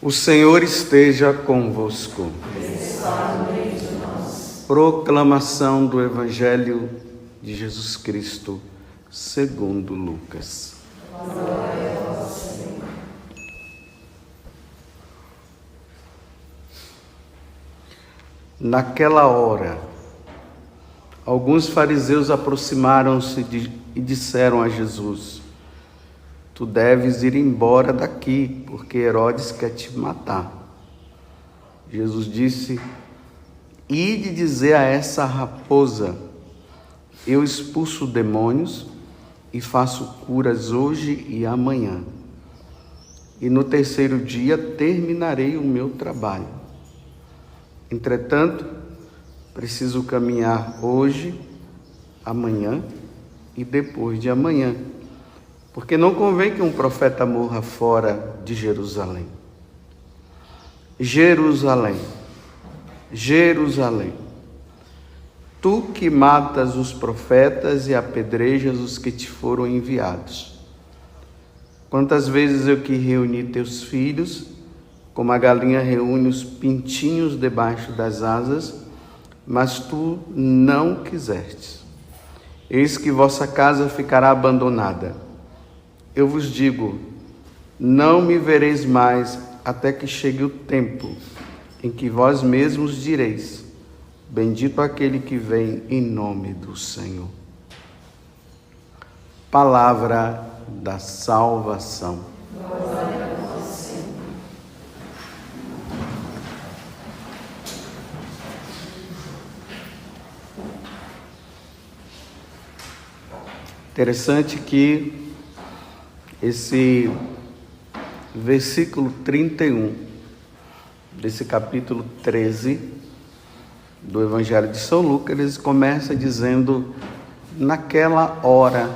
O Senhor esteja convosco. Proclamação do Evangelho de Jesus Cristo, segundo Lucas. Glória a vós, Senhor. Naquela hora, alguns fariseus aproximaram-se e disseram a Jesus: Tu deves ir embora daqui, porque Herodes quer te matar. Jesus disse: Ide dizer a essa raposa: Eu expulso demônios e faço curas hoje e amanhã. E no terceiro dia terminarei o meu trabalho. Entretanto, preciso caminhar hoje, amanhã e depois de amanhã, porque não convém que um profeta morra fora de Jerusalém. Jerusalém, Jerusalém, tu que matas os profetas e apedrejas os que te foram enviados. Quantas vezes eu quis reunir teus filhos, como a galinha reúne os pintinhos debaixo das asas, mas tu não quisestes. Eis que vossa casa ficará abandonada. Eu vos digo, não me vereis mais até que chegue o tempo em que vós mesmos direis: Bendito aquele que vem em nome do Senhor. Palavra da salvação. Glória a vós, Senhor. Interessante que esse versículo 31 desse capítulo 13 do Evangelho de São Lucas, ele começa dizendo naquela hora.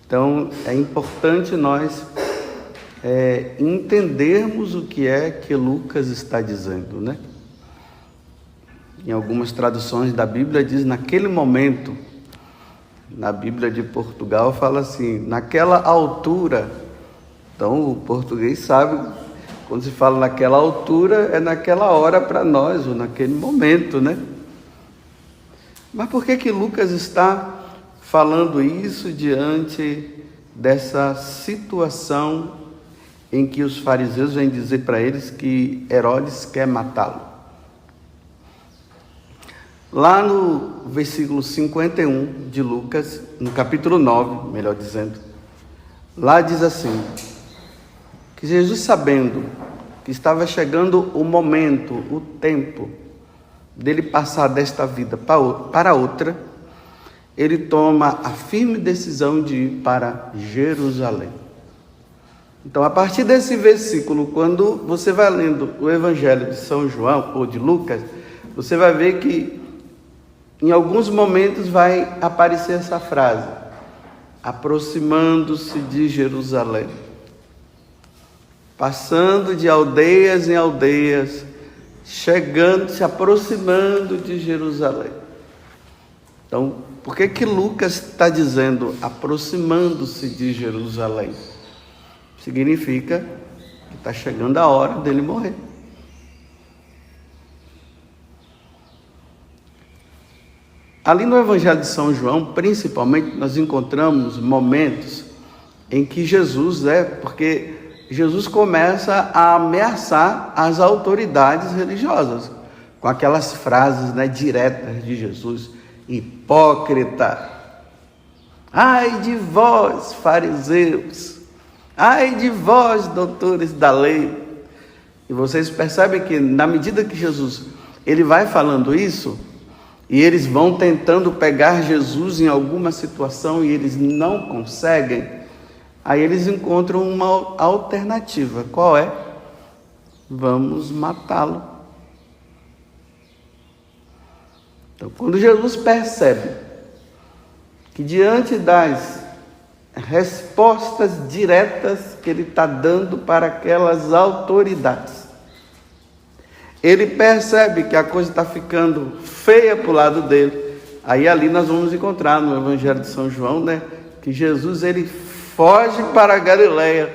Então é importante nós entendermos o que é que Lucas está dizendo, né? Em algumas traduções da Bíblia diz naquele momento. Na Bíblia de Portugal fala assim, naquela altura. Então o português sabe, quando se fala naquela altura, é naquela hora para nós, ou naquele momento, né? Mas por que Lucas está falando isso diante dessa situação em que os fariseus vêm dizer para eles que Herodes quer matá-lo? Lá no versículo 51 de Lucas, no capítulo 9, melhor dizendo, lá diz assim, que Jesus, sabendo que estava chegando o momento, o tempo dele passar desta vida para outra, ele toma a firme decisão de ir para Jerusalém. Então, a partir desse versículo, quando você vai lendo o Evangelho de São João ou de Lucas, você vai ver que em alguns momentos vai aparecer essa frase, aproximando-se de Jerusalém, passando de aldeias em aldeias, chegando, se aproximando de Jerusalém. Então, por que Lucas está dizendo aproximando-se de Jerusalém? Significa que está chegando a hora dele morrer. Ali no Evangelho de São João, principalmente, nós encontramos momentos em que Jesus porque Jesus começa a ameaçar as autoridades religiosas, com aquelas frases, diretas de Jesus: hipócrita, ai de vós, fariseus, ai de vós, doutores da lei. E vocês percebem que na medida que Jesus ele vai falando isso, e eles vão tentando pegar Jesus em alguma situação e eles não conseguem, aí eles encontram uma alternativa. Qual é? Vamos matá-lo. Então, quando Jesus percebe que diante das respostas diretas que ele está dando para aquelas autoridades, ele percebe que a coisa está ficando feia para o lado dele. Aí ali nós vamos encontrar no Evangelho de São João, que Jesus ele foge para a Galileia.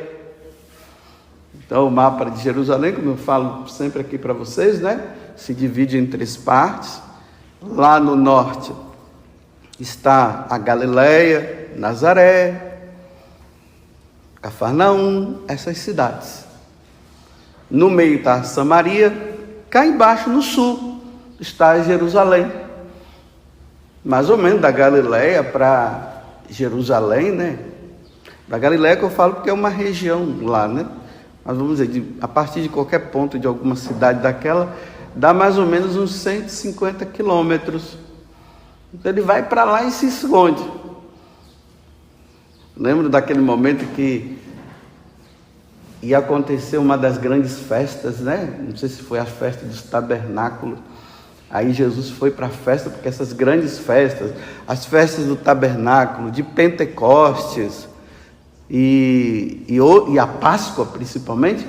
Então o mapa de Jerusalém, como eu falo sempre aqui para vocês, né, se divide em 3 partes. Lá no norte está a Galileia, Nazaré, Cafarnaum, essas cidades. No meio está Samaria, cá embaixo no sul está Jerusalém. Mais ou menos da Galileia para Jerusalém, né? Da Galileia que eu falo porque é uma região lá, né? Mas vamos dizer, a partir de qualquer ponto de alguma cidade daquela, dá mais ou menos uns 150 quilômetros. Então ele vai para lá e se esconde. Lembro daquele momento que ia acontecer uma das grandes festas, né? Não sei se foi a festa dos tabernáculos. Aí Jesus foi para a festa, porque essas grandes festas, as festas do tabernáculo, de Pentecostes e a Páscoa principalmente,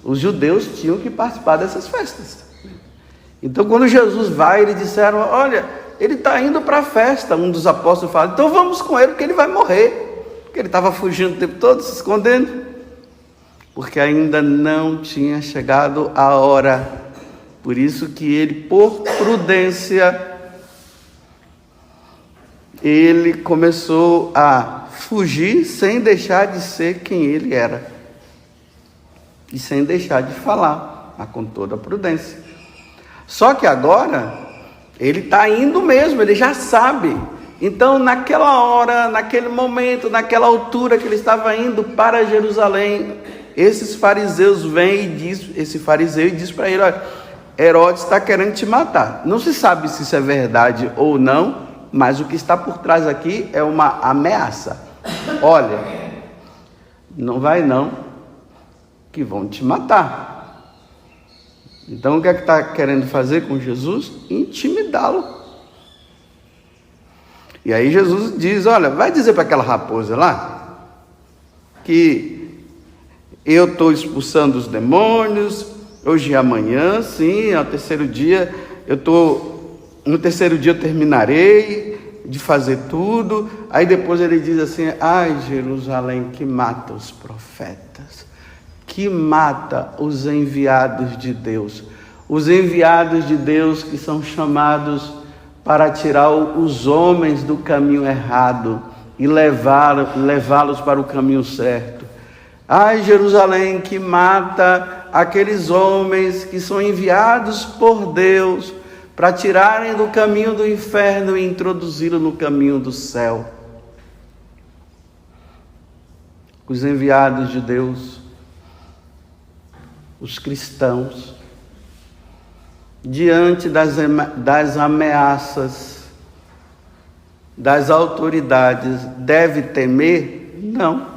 os judeus tinham que participar dessas festas. Então quando Jesus vai, eles disseram, olha, ele está indo para a festa. Um dos apóstolos fala, então vamos com ele, porque ele vai morrer. Porque ele estava fugindo o tempo todo, se escondendo. Porque ainda não tinha chegado a hora. Por isso que ele, por prudência, ele começou a fugir sem deixar de ser quem ele era. E sem deixar de falar, mas com toda a prudência. Só que agora, ele está indo mesmo, ele já sabe. Então, naquela hora, naquele momento, naquela altura que ele estava indo para Jerusalém, esses fariseus vêm e esse fariseu diz para ele, olha, Herodes está querendo te matar. Não se sabe se isso é verdade ou não, mas o que está por trás aqui é uma ameaça. Olha, não vai não, que vão te matar. Então o que é que está querendo fazer com Jesus? Intimidá-lo. E aí Jesus diz, olha, vai dizer para aquela raposa lá, que eu estou expulsando os demônios, hoje e amanhã, sim, ao terceiro dia, no terceiro dia eu terminarei de fazer tudo. Aí depois ele diz assim, ai Jerusalém, que mata os profetas, que mata os enviados de Deus. Os enviados de Deus que são chamados para tirar os homens do caminho errado e levá-los para o caminho certo. Ai Jerusalém, que mata aqueles homens que são enviados por Deus para tirarem do caminho do inferno e introduzi-lo no caminho do céu. Os enviados de Deus, os cristãos, diante das ameaças das autoridades, deve temer? Não,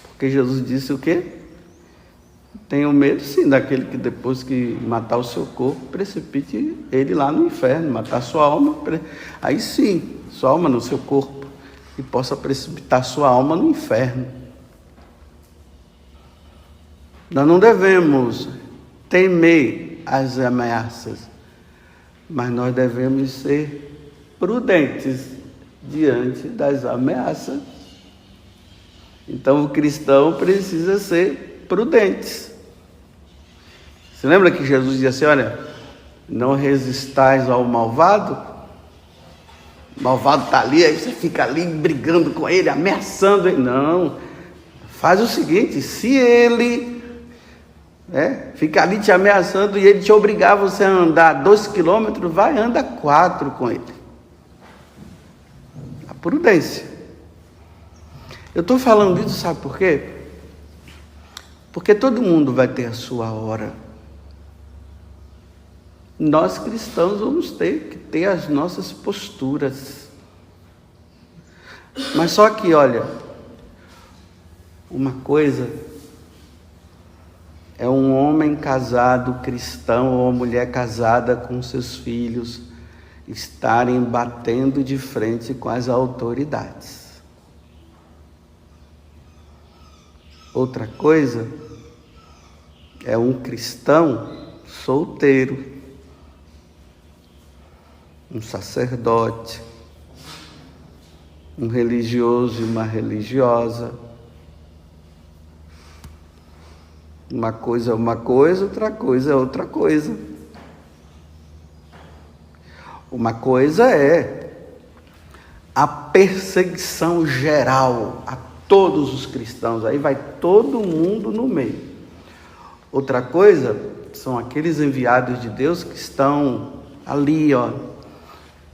porque Jesus disse o quê? Tenho medo sim daquele que depois que matar o seu corpo, precipite ele lá no inferno, matar sua alma, aí sim, sua alma no seu corpo, e possa precipitar sua alma no inferno. Nós não devemos temer as ameaças, mas nós devemos ser prudentes diante das ameaças. Então o cristão precisa ser prudente. Você lembra que Jesus dizia assim, olha, não resistais ao malvado? O malvado está ali, aí você fica ali brigando com ele, ameaçando ele. Não, faz o seguinte, se ele fica ali te ameaçando e ele te obrigar você a andar 2 quilômetros, vai, anda 4 com ele. A prudência. Eu estou falando isso, sabe por quê? Porque todo mundo vai ter a sua hora. Nós cristãos vamos ter que ter as nossas posturas. Mas só que, olha, uma coisa é um homem casado cristão ou uma mulher casada com seus filhos estarem batendo de frente com as autoridades. Outra coisa é um cristão solteiro, um sacerdote, um religioso e uma religiosa, Uma coisa é uma coisa, outra coisa é outra coisa. Uma coisa é a perseguição geral a todos os cristãos, aí vai todo mundo no meio. Outra coisa são aqueles enviados de Deus que estão ali,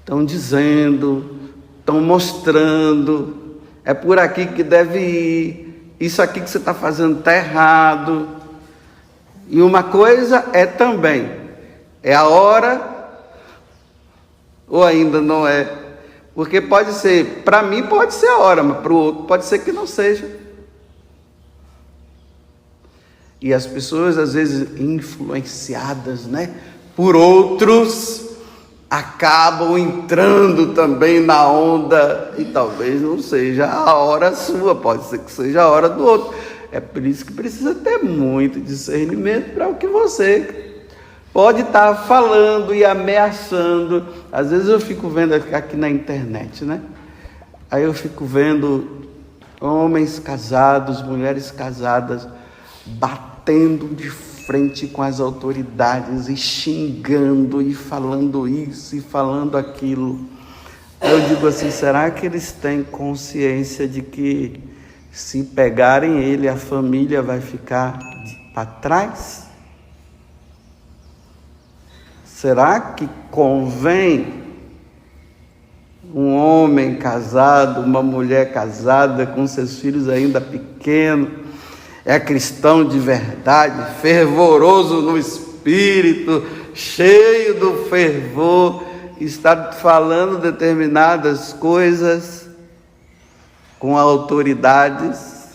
estão dizendo, estão mostrando, é por aqui que deve ir, isso aqui que você está fazendo está errado. E uma coisa é também, é a hora ou ainda não é? Porque pode ser, para mim pode ser a hora, mas para o outro pode ser que não seja. E as pessoas às vezes influenciadas, por outros, acabam entrando também na onda e talvez não seja a hora sua, pode ser que seja a hora do outro. É por isso que precisa ter muito discernimento para o que você pode estar falando e ameaçando. Às vezes eu fico vendo aqui na internet, Aí eu fico vendo homens casados, mulheres casadas, batendo de frente com as autoridades e xingando e falando isso e falando aquilo. Aí eu digo assim, será que eles têm consciência de que se pegarem ele, a família vai ficar para trás? Será que convém um homem casado, uma mulher casada, com seus filhos ainda pequenos, é cristão de verdade, fervoroso no espírito, cheio do fervor, está falando determinadas coisas com autoridades?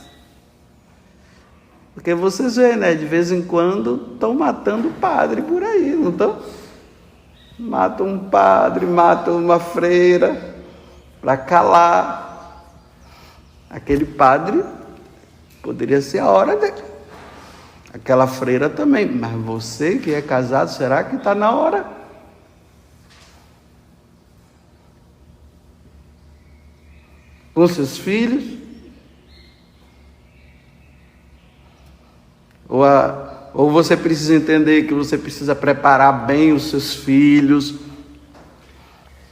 Porque vocês veem, de vez em quando estão matando padre por aí, não estão? Matam um padre, matam uma freira para calar. Aquele padre poderia ser a hora dele, aquela freira também, mas você que é casado, será que está na hora? Com seus filhos? Ou você precisa entender que você precisa preparar bem os seus filhos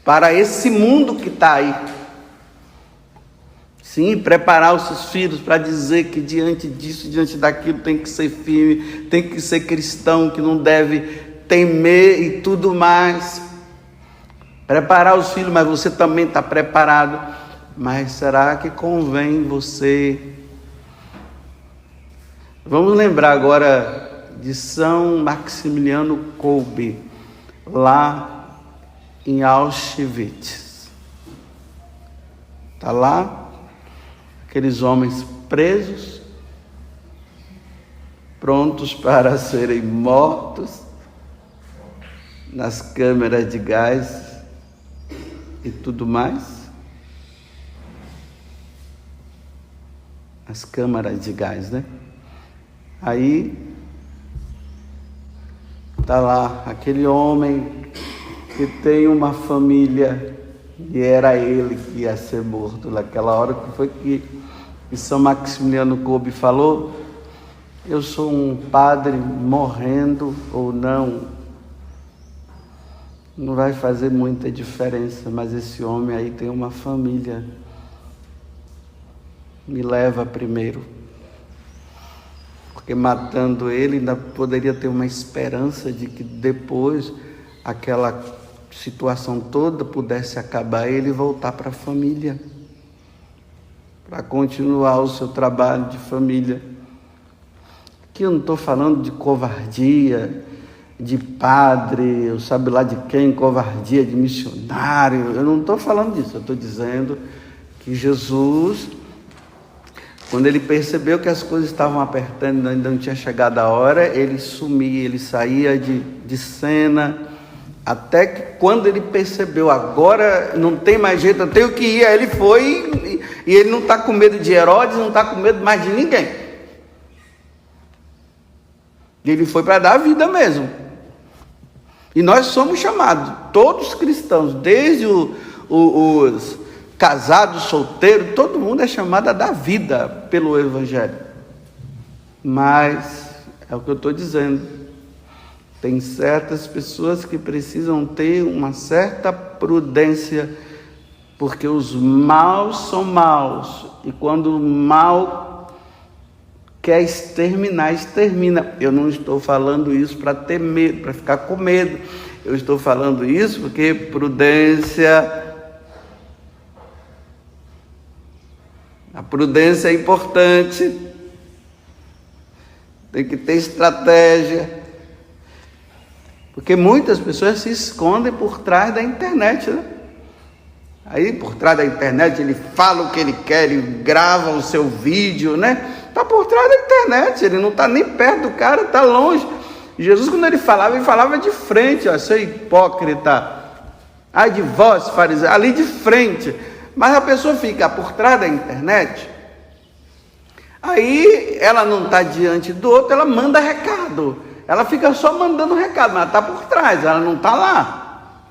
para esse mundo que está aí. Sim, preparar os seus filhos para dizer que diante disso, diante daquilo, tem que ser firme, tem que ser cristão, que não deve temer e tudo mais. Preparar os filhos, mas você também está preparado. Mas será que convém você? Vamos lembrar agora de São Maximiliano Kolbe, lá em Auschwitz. Está lá, aqueles homens presos, prontos para serem mortos, nas câmeras de gás e tudo mais. As câmaras de gás, Aí está lá aquele homem que tem uma família e era ele que ia ser morto naquela hora. Que foi que São Maximiliano Kolbe falou: eu sou um padre morrendo ou não vai fazer muita diferença, mas esse homem aí tem uma família, me leva primeiro. Porque matando ele ainda poderia ter uma esperança de que depois aquela situação toda pudesse acabar e ele voltar para a família, para continuar o seu trabalho de família. Aqui eu não estou falando de covardia, de padre, eu sabe lá de quem, covardia de missionário, eu não estou falando disso, eu estou dizendo que Jesus, quando ele percebeu que as coisas estavam apertando, ainda não tinha chegado a hora, ele sumia, ele saía de cena, até que quando ele percebeu, agora não tem mais jeito, eu tenho que ir, aí ele foi, e ele não está com medo de Herodes, não está com medo mais de ninguém. Ele foi para dar a vida mesmo. E nós somos chamados, todos cristãos, desde os casados, solteiros, todo mundo é chamado a dar vida pelo Evangelho. Mas É o que eu estou dizendo. Tem certas pessoas que precisam ter uma certa prudência, porque os maus são maus, e quando o mal quer exterminar, extermina. Eu não estou falando isso para ter medo, para ficar com medo. Eu estou falando isso porque prudência, a prudência é importante, tem que ter estratégia, porque muitas pessoas se escondem por trás da internet, né? Aí por trás da internet ele fala o que ele quer, ele grava o seu vídeo, né? Está por trás da internet, ele não está nem perto do cara, está longe. Jesus, quando ele falava de frente, ó, seu hipócrita, ai de vós, fariseu, ali de frente. Mas a pessoa fica por trás da internet, aí ela não está diante do outro, ela manda recado. Ela fica só mandando recado, mas ela está por trás, ela não está lá.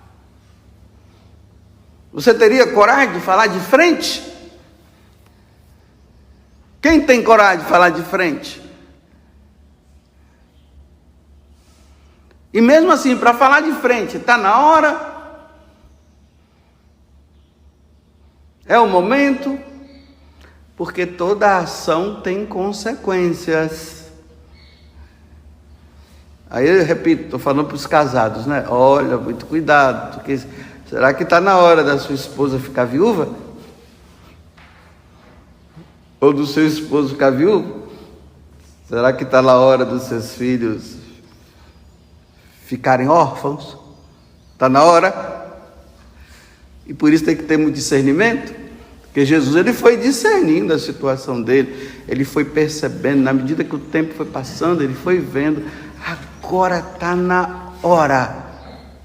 Você teria coragem de falar de frente? Quem tem coragem de falar de frente? E mesmo assim, para falar de frente, está na hora? É o momento? Porque toda ação tem consequências. Aí eu repito, estou falando para os casados, né? Olha, muito cuidado, porque será que está na hora da sua esposa ficar viúva? Ou do seu esposo ficar viúvo? Será que está na hora dos seus filhos ficarem órfãos? Está na hora? E por isso tem que ter muito discernimento, porque Jesus ele foi discernindo a situação dele, ele foi percebendo, na medida que o tempo foi passando, ele foi vendo, agora está na hora,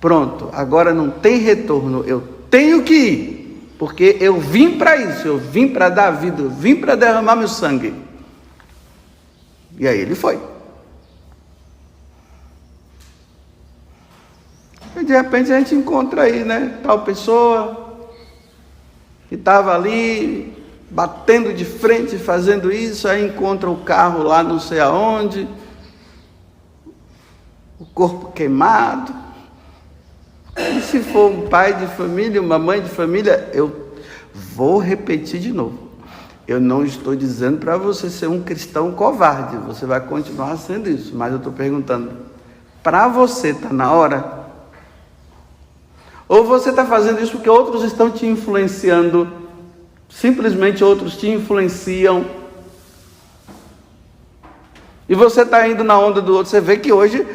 pronto, agora não tem retorno, eu tenho que ir, porque eu vim para isso, eu vim para dar vida, eu vim para derramar meu sangue. E aí ele foi. E de repente a gente encontra aí, né, tal pessoa que estava ali batendo de frente, fazendo isso, aí encontra o carro lá não sei aonde, o corpo queimado. E se for um pai de família, uma mãe de família, eu vou repetir de novo. Eu não estou dizendo para você ser um cristão covarde, você vai continuar sendo isso, mas eu estou perguntando, para você está na hora? Ou você está fazendo isso porque outros estão te influenciando, simplesmente outros te influenciam, e você está indo na onda do outro? Você vê que hoje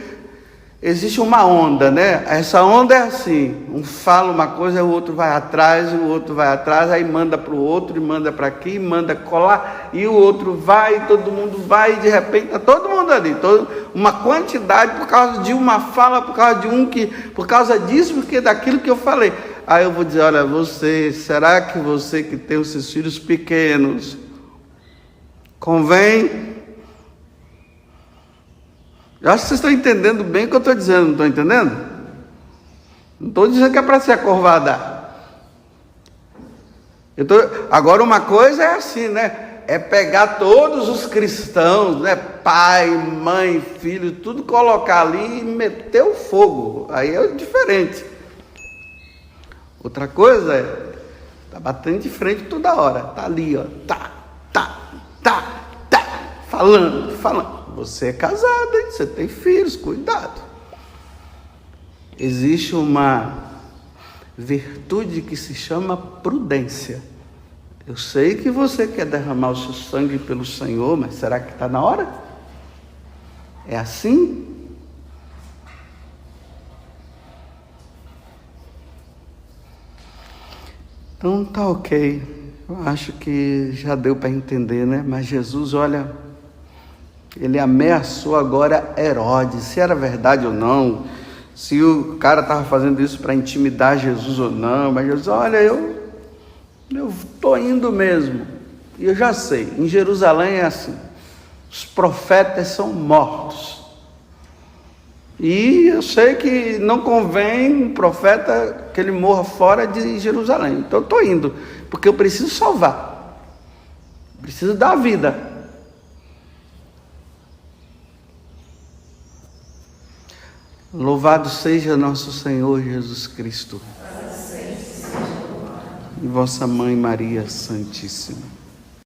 existe uma onda, né? Essa onda é assim, um fala uma coisa, o outro vai atrás, aí manda para o outro, e manda para aqui, manda colar, e o outro vai, todo mundo vai, e de repente está todo mundo ali, uma quantidade por causa de uma fala, por causa disso, porque daquilo que eu falei. Aí eu vou dizer, olha, será que você que tem os seus filhos pequenos, convém? Eu acho que vocês estão entendendo bem o que eu estou dizendo, não estão entendendo? Não estou dizendo que é para se acovardar. Agora uma coisa é assim, né? É pegar todos os cristãos, né? Pai, mãe, filho, tudo colocar ali e meter o fogo. Aí é diferente. Outra coisa é, tá batendo de frente toda hora. Tá ali, ó. Falando. Você é casada, hein? Você tem filhos, cuidado. Existe uma virtude que se chama prudência. Eu sei que você quer derramar o seu sangue pelo Senhor, mas será que está na hora? É assim? Então tá ok. Eu acho que já deu para entender, né? Mas Jesus, olha, ele ameaçou agora Herodes, se era verdade ou não, se o cara estava fazendo isso para intimidar Jesus ou não, mas Jesus, olha, eu estou indo mesmo, e eu já sei, em Jerusalém é assim, os profetas são mortos, e eu sei que não convém um profeta que ele morra fora de Jerusalém, então eu estou indo, porque eu preciso salvar, preciso dar vida. Louvado seja nosso Senhor Jesus Cristo. E vossa Mãe Maria Santíssima.